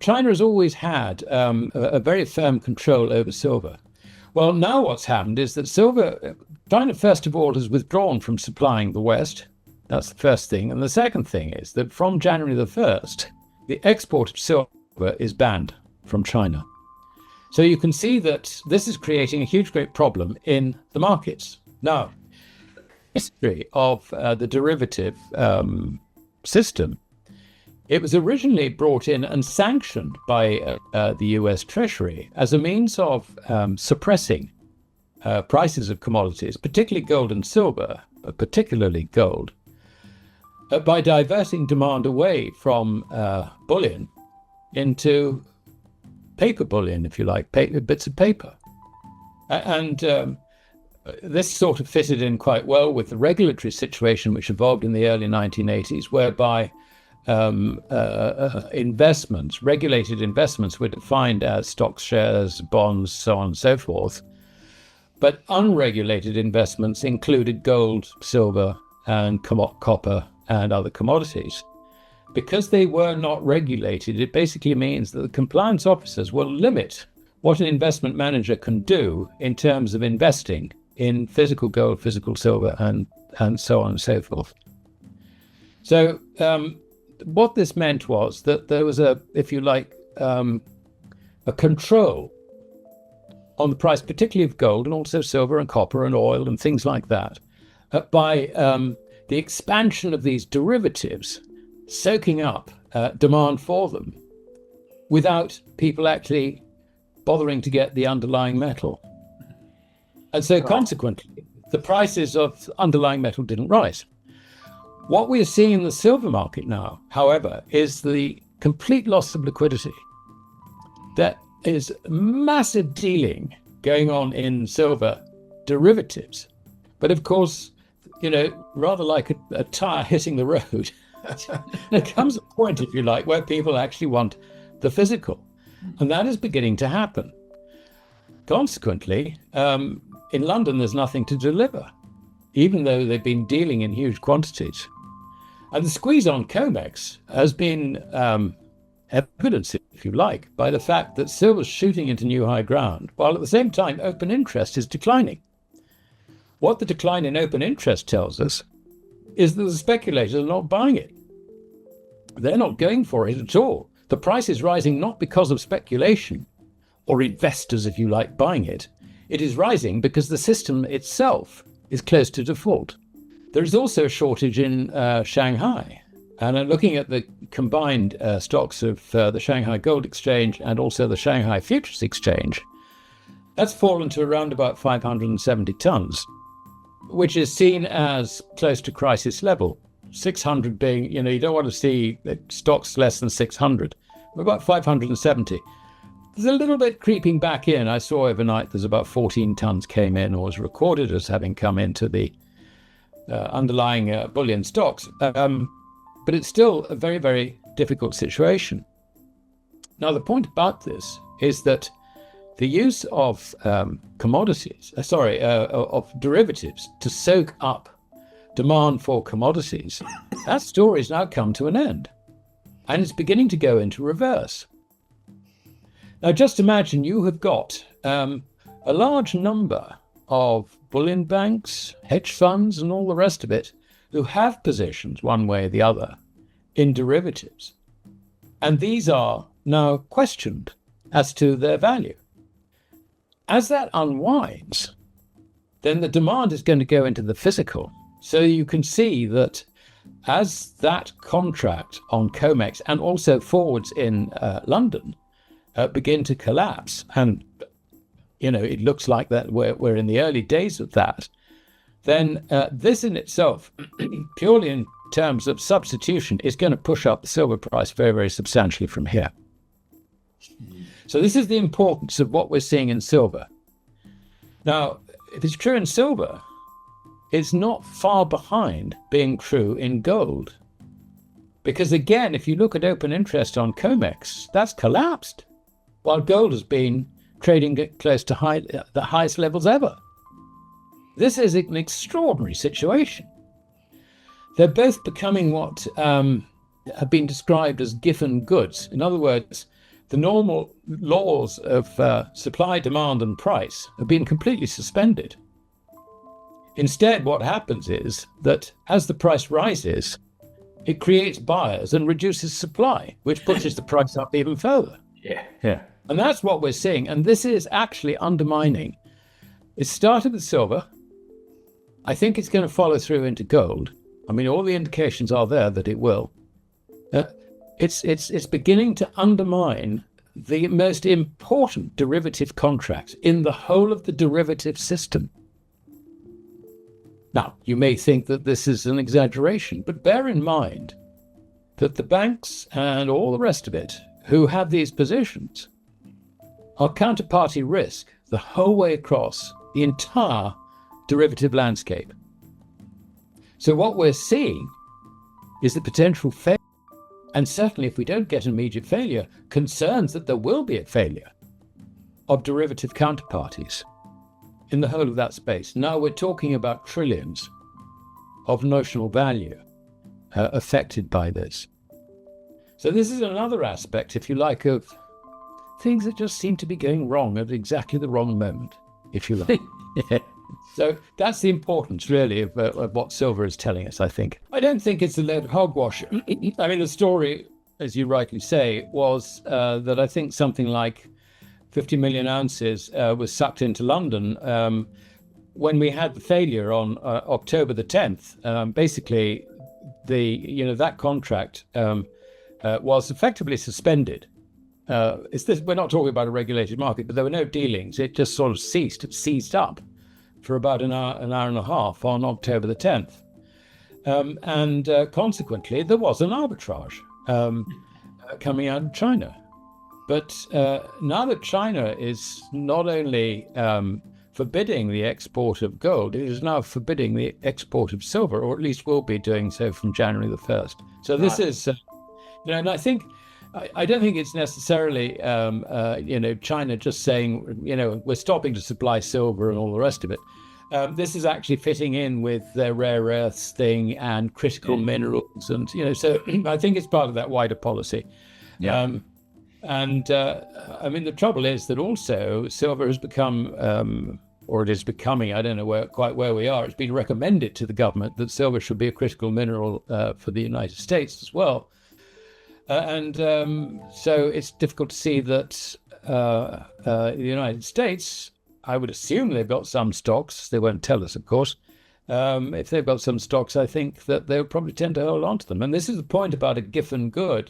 China has always had a very firm control over silver. Well, now what's happened is that China, first of all, has withdrawn from supplying the West. That's the first thing. And the second thing is that from January the 1st, the export of silver is banned from China. So you can see that this is creating a huge, great problem in the markets. Now, history of the derivative system, it was originally brought in and sanctioned by the US Treasury as a means of suppressing prices of commodities, particularly gold and silver, but particularly gold, by diverting demand away from bullion into paper bullion, if you like, bits of paper. And this sort of fitted in quite well with the regulatory situation which evolved in the early 1980s, whereby regulated investments were defined as stocks, shares, bonds, so on and so forth. But unregulated investments included gold, silver, and copper and other commodities. Because they were not regulated, it basically means that the compliance officers will limit what an investment manager can do in terms of investing in physical gold, physical silver, and so on and so forth. So what this meant was that there was a control on the price, particularly of gold and also silver and copper and oil and things like that, by the expansion of these derivatives, soaking up demand for them without people actually bothering to get the underlying metal. And so consequently, the prices of underlying metal didn't rise. What we are seeing in the silver market now, however, is the complete loss of liquidity. There is massive dealing going on in silver derivatives. But of course, rather like a tire hitting the road, there comes a point, if you like, where people actually want the physical. And that is beginning to happen. Consequently, in London, there's nothing to deliver, even though they've been dealing in huge quantities. And the squeeze on COMEX has been evidenced, if you like, by the fact that silver's shooting into new high ground, while at the same time open interest is declining. What the decline in open interest tells us is that the speculators are not buying it. They're not going for it at all. The price is rising not because of speculation or investors, if you like, buying it. It is rising because the system itself is close to default. There is also a shortage in Shanghai. And I'm looking at the combined stocks of the Shanghai Gold Exchange and also the Shanghai Futures Exchange. That's fallen to around about 570 tons, which is seen as close to crisis level. 600 being, you don't want to see stocks less than 600. We're about 570. There's a little bit creeping back in. I saw overnight there's about 14 tons came in or was recorded as having come into the underlying bullion stocks. But it's still a very, very difficult situation. Now, the point about this is that the use of of derivatives to soak up demand for commodities, that story has now come to an end. And it's beginning to go into reverse. Now, just imagine you have got a large number of bullion banks, hedge funds, and all the rest of it who have positions one way or the other in derivatives. And these are now questioned as to their value. As that unwinds, then the demand is going to go into the physical. So you can see that as that contract on COMEX and also forwards in London begin to collapse, and it looks like that we're in the early days of that, then this in itself, purely in terms of substitution, is going to push up the silver price very, very substantially from here. So this is the importance of what we're seeing in silver. Now, if it's true in silver, it's not far behind being true in gold. Because again, if you look at open interest on COMEX, that's collapsed, while gold has been trading at close to the highest levels ever. This is an extraordinary situation. They're both becoming what have been described as Giffen goods. In other words, the normal laws of supply, demand, and price have been completely suspended. Instead, what happens is that as the price rises, it creates buyers and reduces supply, which pushes the price up even further. Yeah. And that's what we're seeing. And this is actually undermining. It started with silver. I think it's going to follow through into gold. I mean, all the indications are there that it will. It's beginning to undermine the most important derivative contracts in the whole of the derivative system. Now, you may think that this is an exaggeration, but bear in mind that the banks and all the rest of it who have these positions are counterparty risk the whole way across the entire derivative landscape. So what we're seeing is the potential failure, and certainly if we don't get immediate failure, concerns that there will be a failure of derivative counterparties in the whole of that space. Now we're talking about trillions of notional value affected by this. So this is another aspect, if you like, of things that just seem to be going wrong at exactly the wrong moment, if you like. So that's the importance, really, of what silver is telling us, I think. I don't think it's a load of hogwash. I mean, the story, as you rightly say, was that I think something like 50 million ounces was sucked into London when we had the failure on October the 10th. Basically, that contract was effectively suspended. We're not talking about a regulated market, but there were no dealings. It just sort of seized up for about an hour and a half on October the 10th. And consequently, there was an arbitrage coming out of China. But now that China is not only forbidding the export of gold, it is now forbidding the export of silver, or at least will be doing so from January the 1st. So this is, and I think, I don't think it's necessarily, China just saying, we're stopping to supply silver and all the rest of it. This is actually fitting in with their rare earths thing and critical minerals. And, so I think it's part of that wider policy. Yeah. I mean, the trouble is that also silver has become, or it is becoming, I don't know quite where we are, it's been recommended to the government that silver should be a critical mineral for the United States as well. So it's difficult to see that the United States, I would assume they've got some stocks. They won't tell us, of course. If they've got some stocks, I think that they'll probably tend to hold on to them. And this is the point about a Giffen good.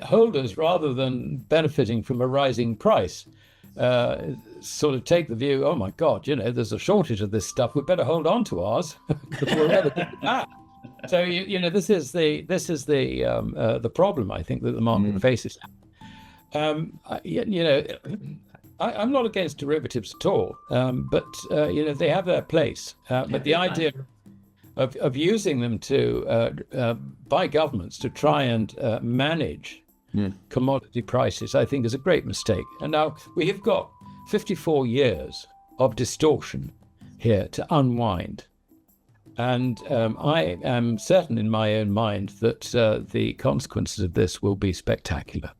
Holders, rather than benefiting from a rising price, sort of take the view, oh my God, there's a shortage of this stuff. We better hold on to ours because we'll never get it back. So this is the problem, I think, that the market faces. I'm not against derivatives at all, but they have their place. But the idea of using them by governments to try and manage commodity prices, I think, is a great mistake. And now we have got 54 years of distortion here to unwind. And I am certain in my own mind that the consequences of this will be spectacular.